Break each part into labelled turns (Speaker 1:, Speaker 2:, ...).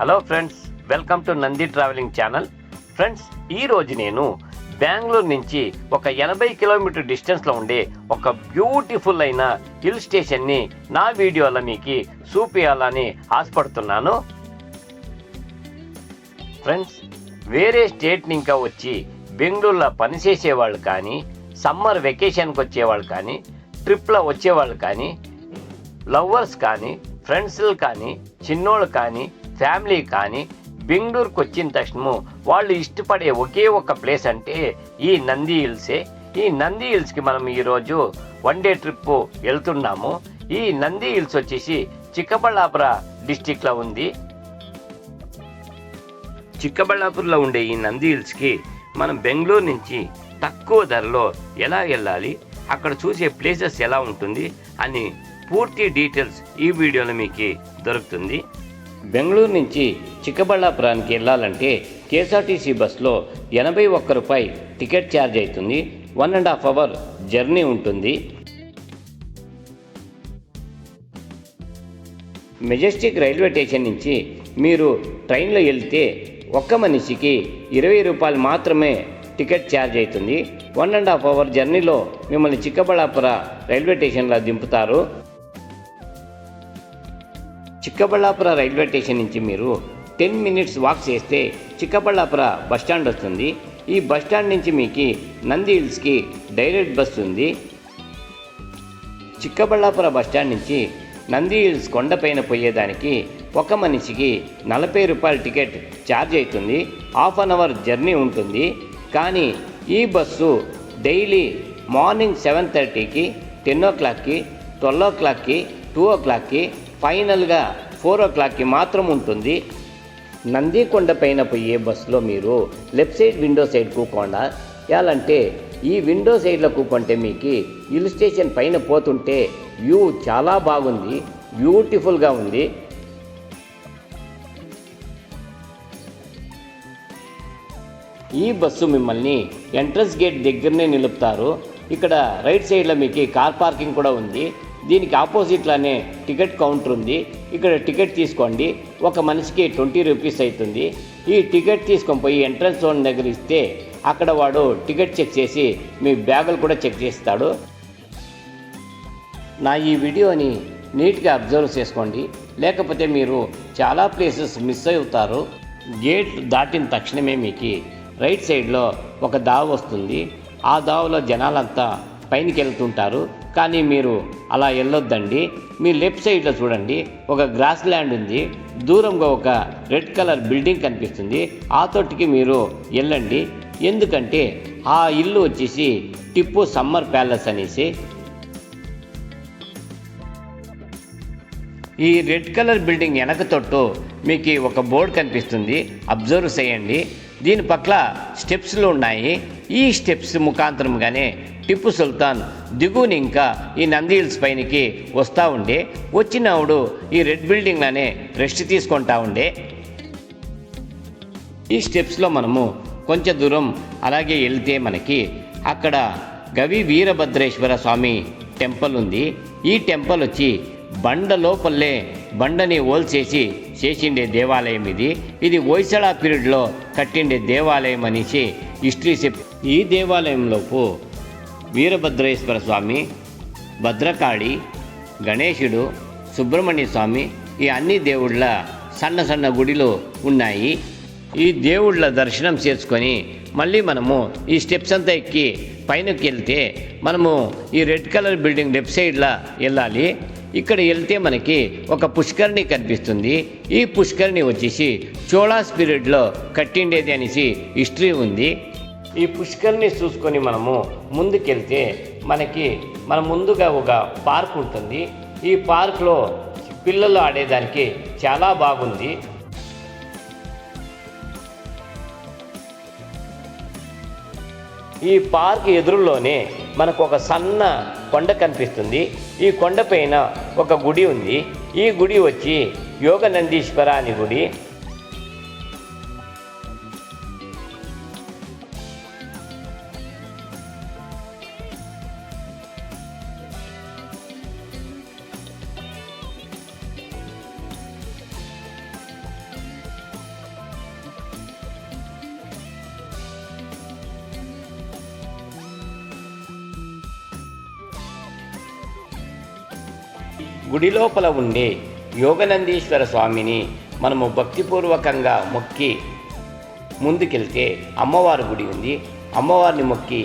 Speaker 1: Hello friends, welcome to Nandi travelling channel. Friends, ఈరోజు నేను బెంగళూరు నుంచి ఒక 80 కిలోమీటర్ డిస్టెన్స్లో ఉండే ఒక బ్యూటిఫుల్ అయిన హిల్ స్టేషన్ని నా వీడియోలో మీకు చూపించాలని ఆశపడుతున్నాను. ఫ్రెండ్స్, వేరే స్టేట్ ఇంకా వచ్చి బెంగళూరులో పనిచేసేవాళ్ళు కానీ, సమ్మర్ వెకేషన్కి వచ్చేవాళ్ళు కానీ, ట్రిప్లో వచ్చేవాళ్ళు కానీ, లవర్స్ కానీ, ఫ్రెండ్స్లు కానీ, చిన్నోళ్ళు కానీ, ఫ్యామిలీ కానీ బెంగళూరుకి వచ్చిన తక్షణము వాళ్ళు ఇష్టపడే ఒకే ఒక ప్లేస్ అంటే ఈ నంది హిల్సే. ఈ నంది హిల్స్కి మనం ఈరోజు 1 డే ట్రిప్ వెళ్తున్నాము. ఈ నంది హిల్స్ వచ్చేసి చిక్కబళ్ళాపుర డిస్టిక్లో ఉంది. చిక్కబళ్ళాపురలో ఉండే ఈ నంది హిల్స్కి మనం బెంగళూరు నుంచి తక్కువ ధరలో ఎలా వెళ్ళాలి, అక్కడ చూసే ప్లేసెస్ ఎలా ఉంటుంది అని పూర్తి డీటెయిల్స్ ఈ వీడియోలో మీకు దొరుకుతుంది. బెంగళూరు నుంచి చిక్కబళ్ళాపురానికి వెళ్ళాలంటే కేఎస్ఆర్టీసీ బస్లో 81 రూపాయి టికెట్ ఛార్జ్ అవుతుంది. 1.5 అవర్ జర్నీ ఉంటుంది. మెజెస్టిక్ రైల్వే స్టేషన్ నుంచి మీరు ట్రైన్లో వెళ్తే ఒక్క మనిషికి 20 రూపాయలు మాత్రమే టికెట్ ఛార్జ్ అవుతుంది. 1.5 అవర్ జర్నీలో మిమ్మల్ని చిక్కబళ్ళాపుర రైల్వే స్టేషన్లో దింపుతారు. చిక్కబళ్ళాపుర రైల్వే స్టేషన్ నుంచి మీరు 10 మినిట్స్ వాక్ చేస్తే చిక్కబళ్ళాపుర బస్టాండ్ వస్తుంది. ఈ బస్టాండ్ నుంచి మీకు నంది హిల్స్కి డైరెక్ట్ బస్ ఉంది. చిక్కబళ్ళాపుర బస్టాండ్ నుంచి నంది హిల్స్ కొండపైన పోయేదానికి ఒక మనిషికి 40 రూపాయల టికెట్ ఛార్జ్ అవుతుంది. హాఫ్ అన్ అవర్ జర్నీ ఉంటుంది. కానీ ఈ బస్సు డైలీ మార్నింగ్ 7:30కి, 10 o'clockకి, 12 o'clockకి, 2 o'clockకి, ఫైనల్గా 4 o'clockకి మాత్రం ఉంటుంది. నంది కొండ పైన పోయే బస్సులో మీరు లెఫ్ట్ సైడ్ విండో సైడ్ కూకుండా ఎలాంటే ఈ విండో సైడ్లో కూకుంటే మీకు హిల్ స్టేషన్ పైన పోతుంటే వ్యూ చాలా బాగుంది, బ్యూటిఫుల్గా ఉంది. ఈ బస్సు మిమ్మల్ని ఎంట్రన్స్ గేట్ దగ్గరనే నిలుపుతారు. ఇక్కడ రైట్ సైడ్లో మీకు కార్ పార్కింగ్ కూడా ఉంది. దీనికి ఆపోజిట్లోనే టికెట్ కౌంటర్ ఉంది. ఇక్కడ టికెట్ తీసుకోండి. ఒక మనిషికి 20 రూపీస్ అవుతుంది. ఈ టికెట్ తీసుకొని పోయి ఎంట్రన్స్ జోన్ దగ్గర ఇస్తే అక్కడ వాడు టికెట్ చెక్ చేసి మీ బ్యాగులు కూడా చెక్ చేస్తాడు. నా ఈ వీడియోని నీట్గా అబ్జర్వ్ చేసుకోండి, లేకపోతే మీరు చాలా ప్లేసెస్ మిస్ అవుతారు. గేట్ దాటిన తక్షణమే మీకు రైట్ సైడ్లో ఒక దావ వస్తుంది. ఆ దావలో జనాలంతా పైనకి వెళ్తుంటారు. కానీ మీరు అలా వెళ్ళొద్దండి. మీ లెఫ్ట్ సైడ్లో చూడండి, ఒక గ్రాస్ ల్యాండ్ ఉంది. దూరంగా ఒక రెడ్ కలర్ బిల్డింగ్ కనిపిస్తుంది. ఆ తోటికి మీరు వెళ్ళండి. ఎందుకంటే ఆ ఇల్లు వచ్చేసి టిప్పు సమ్మర్ ప్యాలెస్ అనేసి. ఈ రెడ్ కలర్ బిల్డింగ్ వెనక తొట్టు మీకు ఒక బోర్డు కనిపిస్తుంది, అబ్జర్వ్ చేయండి. దీని పక్కల స్టెప్స్లు ఉన్నాయి. ఈ స్టెప్స్ ముఖాంతరంగానే టిప్పు సుల్తాన్ దిగువని ఇంకా ఈ నంది హిల్స్ పైనకి వస్తూ ఉండే. వచ్చినప్పుడు ఈ రెడ్ బిల్డింగ్లోనే రెస్ట్ తీసుకుంటా ఉండే. ఈ స్టెప్స్లో మనము కొంచెం దూరం అలాగే వెళ్తే మనకి అక్కడ గవి వీరభద్రేశ్వర స్వామి టెంపుల్ ఉంది. ఈ టెంపుల్ వచ్చి బండ లోపలే బండని ఓల్చేసి చేసిండే దేవాలయం ఇది. ఇది హొయసళ పీరియడ్లో కట్టిండే దేవాలయం అనేసి హిస్టరీ చెప్పి. ఈ దేవాలయంలోపు వీరభద్రేశ్వర స్వామి, భద్రకాళి, గణేశుడు, సుబ్రహ్మణ్య స్వామి, ఈ అన్ని దేవుళ్ళ సన్న సన్న గుడిలు ఉన్నాయి. ఈ దేవుళ్ళ దర్శనం చేసుకొని మళ్ళీ మనము ఈ స్టెప్స్ అంతా ఎక్కి పైనకి వెళ్తే మనము ఈ రెడ్ కలర్ బిల్డింగ్ లెఫ్ట్ సైడ్లో వెళ్ళాలి. ఇక్కడ వెళ్తే మనకి ఒక పుష్కరిణి కనిపిస్తుంది. ఈ పుష్కరిణి వచ్చేసి చోళాస్ పీరియడ్లో కట్టిండేది అనేసి హిస్టరీ ఉంది. ఈ పుష్కరిణి చూసుకొని మనము ముందుకెళ్తే మన ముందుగా ఒక పార్క్ ఉంటుంది. ఈ పార్క్లో పిల్లలు ఆడేదానికి చాలా బాగుంది. ఈ పార్క్ ఎదురులోనే మనకు ఒక సన్న కొండ కనిపిస్తుంది. ఈ కొండపైన ఒక గుడి ఉంది. ఈ గుడి వచ్చి యోగనందీశ్వర అని గుడి. గుడి లోపల ఉండే యోగనందీశ్వర స్వామిని మనము భక్తిపూర్వకంగా మొక్కి ముందుకెళ్తే అమ్మవారి గుడి ఉంది. అమ్మవారిని మొక్కి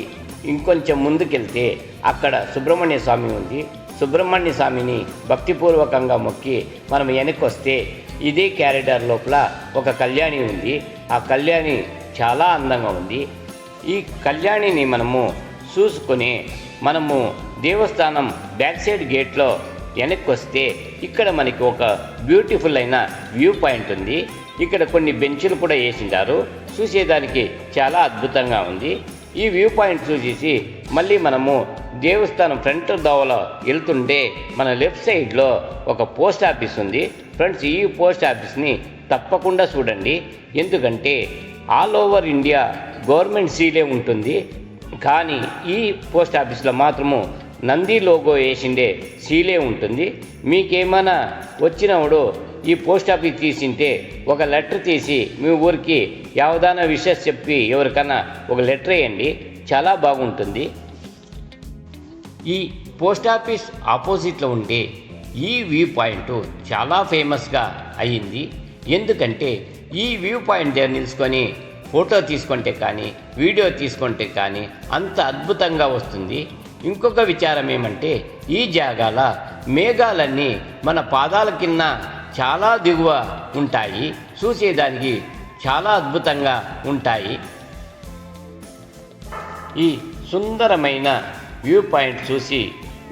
Speaker 1: ఇంకొంచెం ముందుకెళ్తే అక్కడ సుబ్రహ్మణ్య స్వామి ఉంది. సుబ్రహ్మణ్య స్వామిని భక్తిపూర్వకంగా మొక్కి మనం వెనక్కి వస్తే ఇదే క్యారిడార్ లోపల ఒక కళ్యాణి ఉంది. ఆ కళ్యాణి చాలా అందంగా ఉంది. ఈ కళ్యాణిని మనము చూసుకొని మనము దేవస్థానం బ్యాక్ సైడ్ గేట్లో వెనక్కి వస్తే ఇక్కడ మనకి ఒక బ్యూటిఫుల్ అయిన వ్యూ పాయింట్ ఉంది. ఇక్కడ కొన్ని బెంచులు కూడా వేసిండారు. చూసేదానికి చాలా అద్భుతంగా ఉంది. ఈ వ్యూ పాయింట్ చూసేసి మళ్ళీ మనము దేవస్థానం ఫ్రంట్ దోవలో వెళ్తుంటే మన లెఫ్ట్ సైడ్లో ఒక పోస్ట్ ఆఫీస్ ఉంది. ఫ్రెండ్స్, ఈ పోస్ట్ ఆఫీస్ని తప్పకుండా చూడండి. ఎందుకంటే ఆల్ ఓవర్ ఇండియా గవర్నమెంట్ సీలే ఉంటుంది, కానీ ఈ పోస్ట్ ఆఫీస్లో మాత్రము నంది లోగో వేసిండే సీలే ఉంటుంది. మీకేమైనా వచ్చినప్పుడు ఈ పోస్ట్ ఆఫీస్ తీసింటే ఒక లెటర్ తీసి మీ ఊరికి యావదాన విషయం చెప్పి ఎవరికన్నా ఒక లెటర్ వేయండి, చాలా బాగుంటుంది. ఈ పోస్ట్ ఆఫీస్ ఆపోజిట్లో ఉండే ఈ వ్యూ పాయింట్ చాలా ఫేమస్గా అయ్యింది. ఎందుకంటే ఈ వ్యూ పాయింట్ దగ్గర నిలుచుకొని ఫోటో తీసుకుంటే కానీ వీడియో తీసుకుంటే కానీ అంత అద్భుతంగా వస్తుంది. ఇంకొక విచారం ఏమంటే ఈ జాగాల మేఘాలన్నీ మన పాదాల కింద చాలా దిగువ ఉంటాయి. చూసేదానికి చాలా అద్భుతంగా ఉంటాయి. ఈ సుందరమైన వ్యూ పాయింట్ చూసి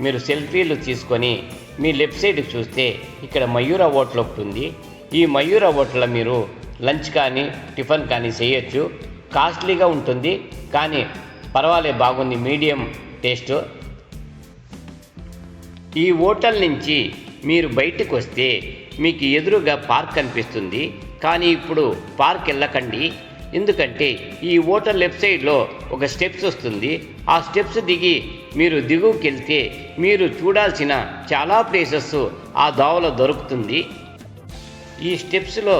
Speaker 1: మీరు సెల్ఫీలు తీసుకొని మీ లెఫ్ట్ సైడ్కి చూస్తే ఇక్కడ మయూర హోటల్ ఒకటి ఉంది. ఈ మయూర హోటల్లో మీరు లంచ్ కానీ టిఫిన్ కానీ చేయొచ్చు. కాస్ట్లీగా ఉంటుంది కానీ పర్వాలే, బాగుంది, మీడియం టేస్ట్. ఈ హోటల్ నుంచి మీరు బయటకు వస్తే మీకు ఎదురుగా పార్క్ కనిపిస్తుంది. కానీ ఇప్పుడు పార్క్ వెళ్ళకండి, ఎందుకంటే ఈ హోటల్ లెఫ్ట్ సైడ్లో ఒక స్టెప్స్ వస్తుంది. ఆ స్టెప్స్ దిగి మీరు దిగువకి వెళ్తే మీరు చూడాల్సిన చాలా ప్లేసెస్ ఆ దోవలో దొరుకుతుంది. ఈ స్టెప్స్లో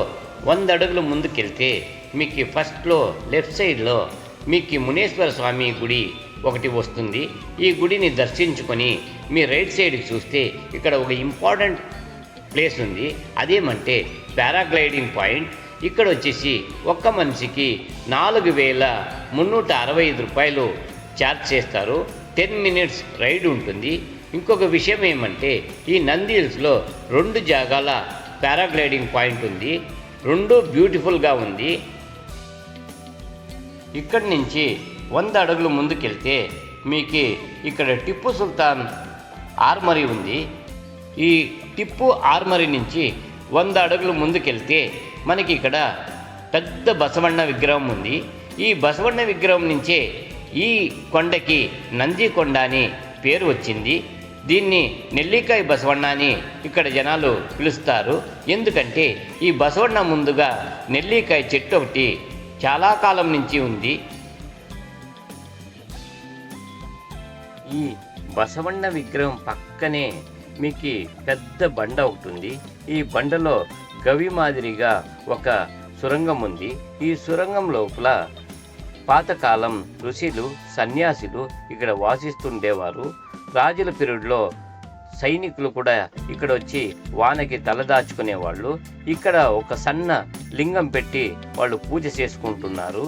Speaker 1: 100 అడుగులు ముందుకెళ్తే మీకు ఫస్ట్లో లెఫ్ట్ సైడ్లో మీకు మునేశ్వర స్వామి గుడి ఒకటి వస్తుంది. ఈ గుడిని దర్శించుకొని మీ రైట్ సైడ్కి చూస్తే ఇక్కడ ఒక ఇంపార్టెంట్ ప్లేస్ ఉంది. అదేమంటే పారాగ్లైడింగ్ పాయింట్. ఇక్కడ వచ్చేసి ఒక్క మనిషికి 4,365 రూపాయలు ఛార్జ్ చేస్తారు. 10 మినిట్స్ రైడ్ ఉంటుంది. ఇంకొక విషయం ఏమంటే ఈ నంది హిల్స్లో 2 జాగాల పారాగ్లైడింగ్ పాయింట్ ఉంది. 2 బ్యూటిఫుల్గా ఉంది. ఇక్కడి నుంచి 100 అడుగులు ముందుకెళ్తే మీకు ఇక్కడ టిప్పు సుల్తాన్ ఆర్మరీ ఉంది. ఈ టిప్పు ఆర్మరీ నుంచి 100 అడుగులు ముందుకెళ్తే మనకి ఇక్కడ పెద్ద బసవಣ್ణ విగ్రహం ఉంది. ఈ బసవಣ್ణ విగ్రహం నుంచే ఈ కొండకి నంది కొండ అని పేరు వచ్చింది. దీన్ని నెల్లికాయ బసవಣ್ణ అని ఇక్కడ జనాలు పిలుస్తారు. ఎందుకంటే ఈ బసవಣ್ణ ముందుగా నెల్లికాయ చెట్టు ఒకటి చాలా కాలం నుంచి ఉంది. ఈ బసవಣ್ణ విగ్రహం పక్కనే మీకు పెద్ద బండ ఒకటి ఉంది. ఈ బండలో గవి మాదిరిగా ఒక సొరంగం ఉంది. ఈ సొరంగం లోపల పాతకాలం ఋషులు సన్యాసులు ఇక్కడ వాసిస్తుండేవారు. రాజుల పీరియడ్లో సైనికులు కూడా ఇక్కడ వచ్చి వానకి తలదాచుకునేవాళ్ళు. ఇక్కడ ఒక సన్న లింగం పెట్టి వాళ్ళు పూజ చేసుకుంటున్నారు.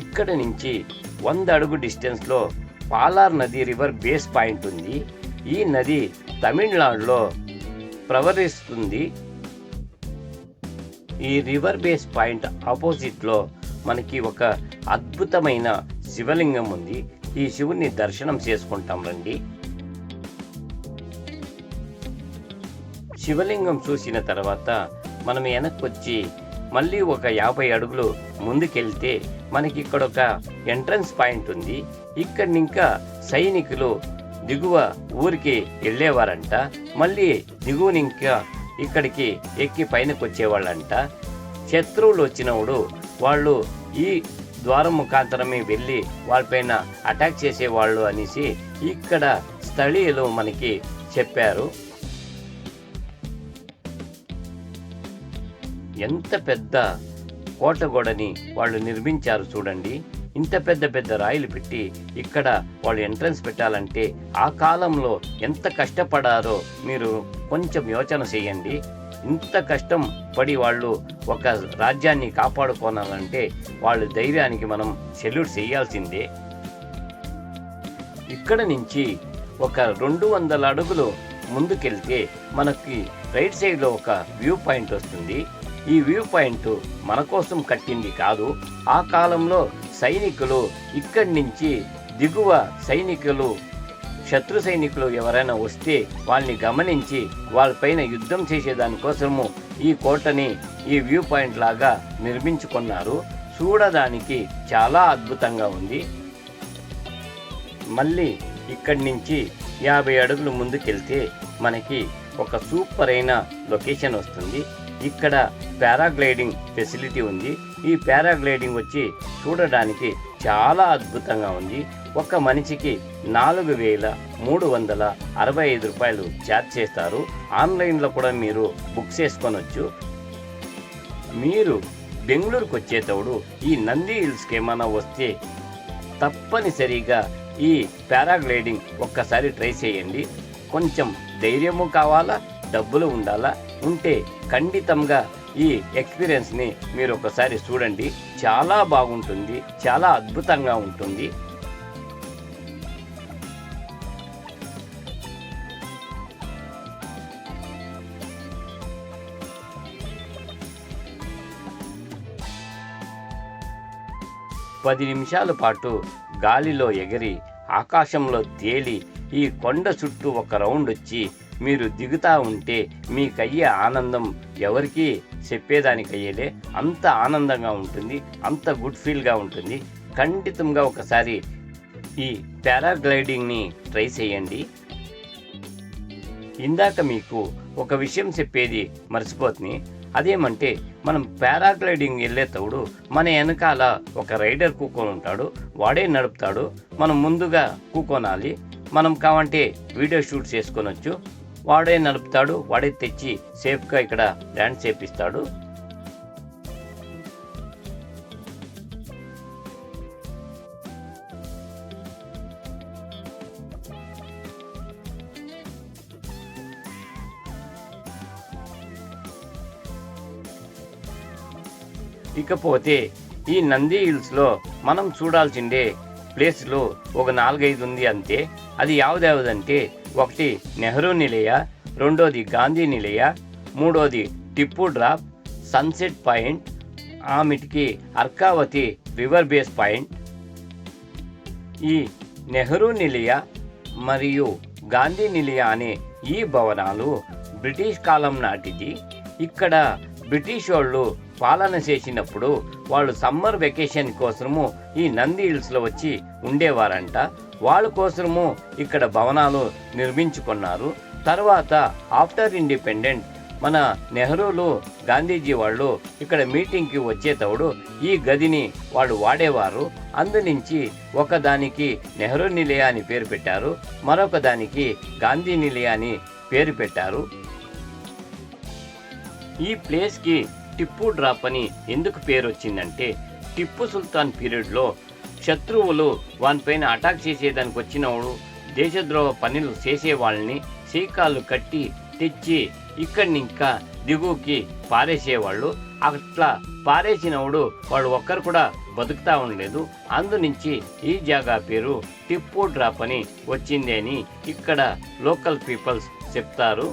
Speaker 1: ఇక్కడ నుంచి 100 అడుగు డిస్టెన్స్లో పాలార్ నది రివర్ బేస్ పాయింట్ ఉంది. ఈ నది తమిళనాడులో ప్రవహిస్తుంది. ఈ రివర్ బేస్ పాయింట్ ఆపోజిట్లో మనకి ఒక అద్భుతమైన శివలింగం ఉంది. ఈ శివుని దర్శనం చేసుకుంటాం రండి. శివలింగం చూసిన తర్వాత మనం వెనక్కొచ్చి మళ్ళీ ఒక 50 అడుగులు ముందుకెళ్తే మనకి ఇక్కడ ఒక ఎంట్రన్స్ పాయింట్ ఉంది. ఇక్కడ ఇంకా సైనికులు దిగువ ఊరికి వెళ్ళేవారంట. మళ్ళీ దిగువని ఇంకా ఇక్కడికి ఎక్కి పైనకి వచ్చేవాళ్ళంట. శత్రువులు వచ్చినప్పుడు వాళ్ళు ఈ ద్వారం ముఖాంతరమే వెళ్ళి వాళ్ళపైన అటాక్ చేసేవాళ్ళు అనేసి ఇక్కడ స్థళీయులు మనకి చెప్పారు. ఎంత పెద్ద కోటగోడని వాళ్ళు నిర్మించారు చూడండి. ఇంత పెద్ద పెద్ద రాయిలు పెట్టి ఇక్కడ వాళ్ళు ఎంట్రన్స్ పెట్టాలంటే ఆ కాలంలో ఎంత కష్టపడారో మీరు కొంచెం యోచన చేయండి. ఇంత కష్టం పడి వాళ్ళు ఒక రాజ్యాన్ని కాపాడుకోవాలంటే వాళ్ళ ధైర్యానికి మనం సెల్యూట్ చేయాల్సిందే. ఇక్కడ నుంచి ఒక 200 అడుగులు ముందుకెళ్తే మనకి రైట్ సైడ్లో ఒక వ్యూ పాయింట్ వస్తుంది. ఈ వ్యూ పాయింట్ మన కోసం కట్టింది కాదు. ఆ కాలంలో సైనికులు ఇక్కడి నుంచి దిగువ సైనికులు శత్రు సైనికులు ఎవరైనా వస్తే వాళ్ళని గమనించి వాళ్ళపైన యుద్ధం చేసేదానికోసము ఈ కోటని ఈ వ్యూ పాయింట్ లాగా నిర్మించుకున్నారు. చూడడానికి చాలా అద్భుతంగా ఉంది. మళ్ళీ ఇక్కడి నుంచి 50 అడుగులు ముందుకెళ్తే మనకి ఒక సూపర్ అయిన లొకేషన్ వస్తుంది. ఇక్కడ పారాగ్లైడింగ్ ఫెసిలిటీ ఉంది. ఈ పారాగ్లైడింగ్ వచ్చి చూడడానికి చాలా అద్భుతంగా ఉంది. ఒక మనిషికి 4,365 రూపాయలు ఛార్జ్ చేస్తారు. ఆన్లైన్లో కూడా మీరు బుక్ చేసుకోనొచ్చు. మీరు బెంగళూరుకు వచ్చేటప్పుడు ఈ నంది హిల్స్కి ఏమైనా వస్తే తప్పనిసరిగా ఈ పారాగ్లైడింగ్ ఒక్కసారి ట్రై చేయండి. కొంచెం ధైర్యము కావాలా, డబ్బులు ఉండాలా, ఉంటే ఖండితంగా ఈ ఎక్స్పీరియన్స్ని మీరు ఒకసారి చూడండి. చాలా బాగుంటుంది, చాలా అద్భుతంగా ఉంటుంది. పది నిమిషాల పాటు గాలిలో ఎగిరి ఆకాశంలో తేలి ఈ కొండ చుట్టూ ఒక రౌండ్ వచ్చి మీరు దిగుతా ఉంటే మీకయ్యే ఆనందం ఎవరికి చెప్పేదానికయ్యేలే. అంత ఆనందంగా ఉంటుంది, అంత గుడ్ ఫీల్గా ఉంటుంది. ఖండితంగా ఒకసారి ఈ పారాగ్లైడింగ్ని ట్రై చేయండి. ఇందాక మీకు ఒక విషయం చెప్పేది మర్చిపోతుంది. అదేమంటే మనం పారాగ్లైడింగ్ వెళ్ళేటప్పుడు మన వెనకాల ఒక రైడర్ కూకొని ఉంటాడు. వాడే నడుపుతాడు. మనం ముందుగా కూకొనాలి. మనం కావంటే వీడియో షూట్ చేసుకొనొచ్చు. వాడే నడుపుతాడు. వాడే తెచ్చి సేఫ్గా ఇక్కడ ల్యాండ్ చేపిస్తాడు. ఇకపోతే ఈ నంది హిల్స్లో మనం చూడాల్సిందే ప్లేస్లో ఒక 4-5 ఉంది అంతే. అది యావదేవదంటే ఒకటి నెహ్రూ నిలయ, రెండోది గాంధీ నిలయ, మూడోది టిప్పు డ్రాప్, సన్సెట్ పాయింట్, ఆమెటికి అర్కావతి రివర్ బేస్ పాయింట్. ఈ నెహ్రూ నిలయ మరియు గాంధీ నిలయ అనే ఈ భవనాలు బ్రిటిష్ కాలం నాటిది. ఇక్కడ బ్రిటిష్ వాళ్ళు పాలన చేసినప్పుడు వాళ్ళు సమ్మర్ వెకేషన్ కోసము ఈ నంది హిల్స్లో వచ్చి ఉండేవారంట. వాళ్ళ కోసము ఇక్కడ భవనాలు నిర్మించుకున్నారు. తర్వాత ఆఫ్టర్ ఇండిపెండెంట్ మన నెహ్రూలు గాంధీజీ వాళ్ళు ఇక్కడ మీటింగ్కి వచ్చేటప్పుడు ఈ గదిని వాళ్ళు వాడేవారు. అందునుంచి ఒకదానికి నెహ్రూ నిలయ అని పేరు పెట్టారు, మరొక దానికి గాంధీ నిలయ అని పేరు పెట్టారు. ఈ ప్లేస్కి టిప్పు డ్రాప్ అని ఎందుకు పేరు వచ్చిందంటే టిప్పు సుల్తాన్ పీరియడ్లో శత్రువులు వానిపైన అటాక్ చేసేదానికి వచ్చినప్పుడు దేశద్రోహ పనులు చేసే వాళ్ళని శీకాలు కట్టి తెచ్చి ఇక్కడి ఇంకా దిగువకి పారేసేవాళ్ళు. అట్లా పారేసినప్పుడు వాళ్ళు ఒక్కరు కూడా బతుకుతా ఉండలేదు. అందునుంచి ఈ జాగా పేరు టిప్పు డ్రాప్ అని వచ్చింది అని ఇక్కడ లోకల్ పీపుల్స్ చెప్తారు.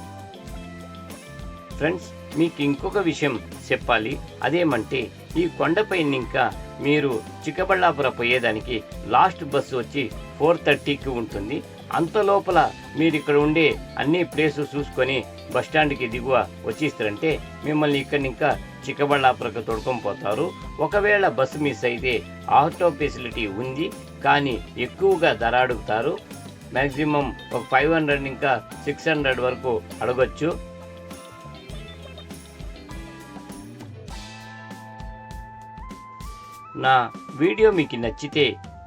Speaker 1: ఫ్రెండ్స్, మీకు ఇంకొక విషయం చెప్పాలి. అదేమంటే ఈ కొండపై ఇంకా మీరు చిక్కబళ్ళాపురం పోయేదానికి లాస్ట్ బస్సు వచ్చి 4:30కి ఉంటుంది. అంత లోపల మీరు ఇక్కడ ఉండే అన్ని ప్లేసెస్ చూసుకొని బస్టాండ్కి దిగువ వచ్చేస్తారంటే మిమ్మల్ని ఇక్కడ ఇంకా చిక్కబళ్ళాపురకు తొడుకొని పోతారు. ఒకవేళ బస్సు మిస్ అయితే ఆటో ఫెసిలిటీ ఉంది, కానీ ఎక్కువగా ధర అడుగుతారు. మ్యాక్సిమం ఒక 500 ఇంకా 600 వరకు అడగొచ్చు. నా వీడియో మీకు నచ్చితే,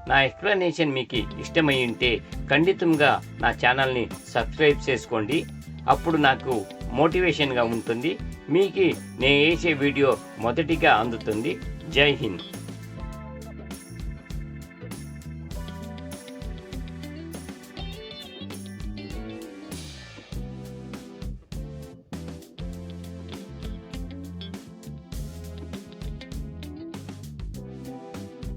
Speaker 1: నా ఎక్స్ప్లెనేషన్ మీకు ఇష్టమై ఉంటే ఖండితంగా నా ఛానల్ని సబ్స్క్రైబ్ చేసుకోండి. అప్పుడు నాకు మోటివేషన్గా ఉంటుంది. మీకు నేను వేసే వీడియో మొదటిగా అందుతుంది. జై హింద్.